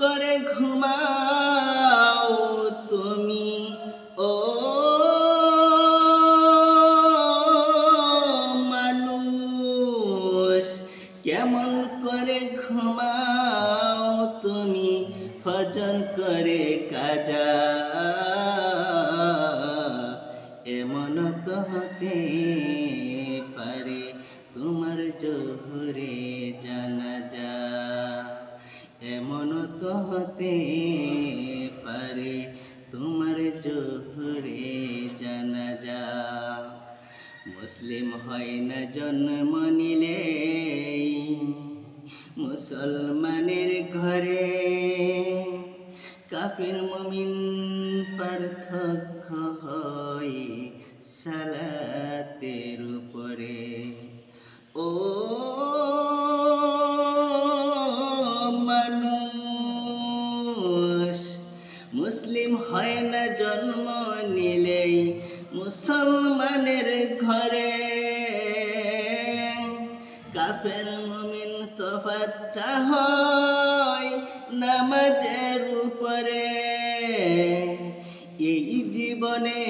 করে ঘুমাও তুমি ও মানুষ, কেমন করে ঘুমাও তুমি ফজর করে কাজা। এমন তো হতে পারে তোমার জোহরে জানাজা, এমন তো হতে পারে তোমার জোহরে জানাজা। মুসলিম হয় না জন্ম নিলে মুসলমানের ঘরে, কাফির মুমিন পার্থক্য হয় সালাতের উপরে। ও মানুষ, মুসলিম হয় না জন্ম নিলেই মুসলমানের ঘরে, কাফের মুমিন তফাৎটা হয় নামাজের উপরে। এই জীবনে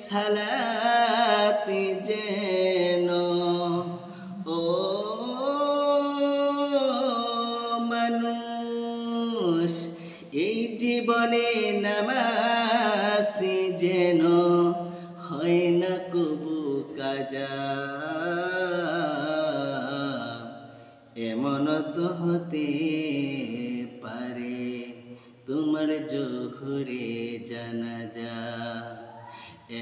সালাত যেন ও মানুষ, এই জীবনে নামাজ যেন হয় না কবু কাজা। এমন তো হতে পারে তোমার জোহরে জানাজা,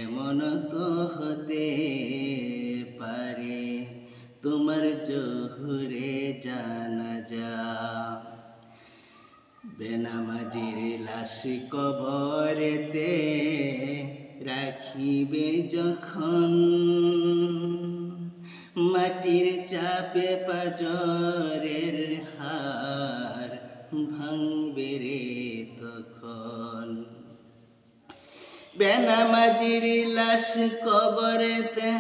এমন তো হতে পারে তোমার জোহরে জানাজা। বেনামাজির লাশ কবরেতে রাখিবে যখন, মাটির চাপে পাজরের হাড় ভাঙবে রে তখন। বেনামাজির লাশ কবরেতে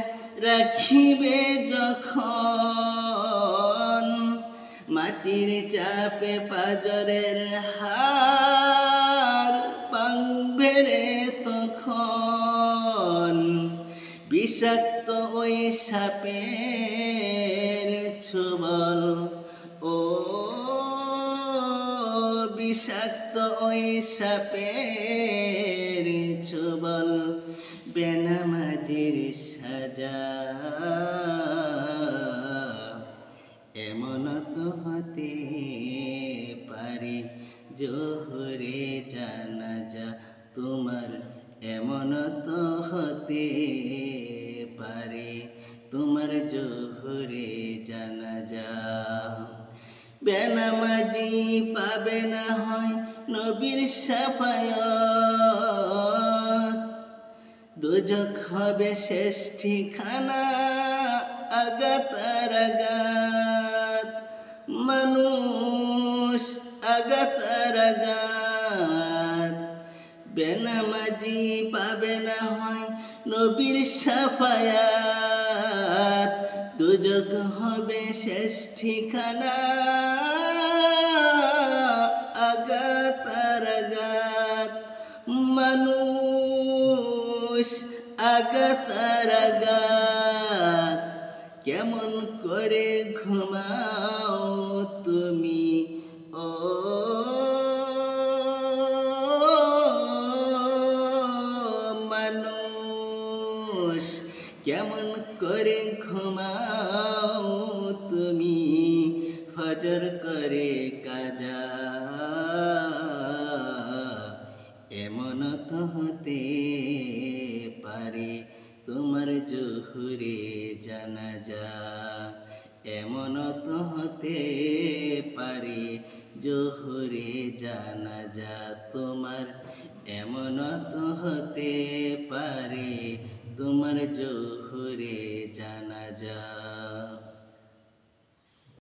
রাখিবে যখন, মাটির চাপে পাজরের হাড় ভাঙবে রে তখন। বিষাক্ত ওই সাপের ছোবল ও বিষাক্ত ওই সাপের ছোবল বেনামাজির সাজা। এমন তো হতে পারে জোহরে জানাজা তোমার, এমন তো হতে পারে তোমার জোহরে জানাজা। বেনামাজি পাবে না হয় নবীর শাফায়াত, দোজখ হবে শেষ ঠিকানা আগাত আর আগাত। মানুষ আগাত আর আগাত, বেনামাজি পাবে না হয় নবীর শাফায়াত, দোজখ হবে শেষ ঠিকানা আগাত আর আগাত। মানুষ আগাত আর আগাত, কেমন করে ঘুমাও তুমি ও মানুষ, কেমন করে ঘুমাও তুমি ফজর করে কাজা। এমন তো হতে পারে তোমার জোহরে জানাজা, এমন তো হতে পারে জোহরে জানাজা তোমার, এমন তো হতে পারে তোমার জোহরে জানাজা।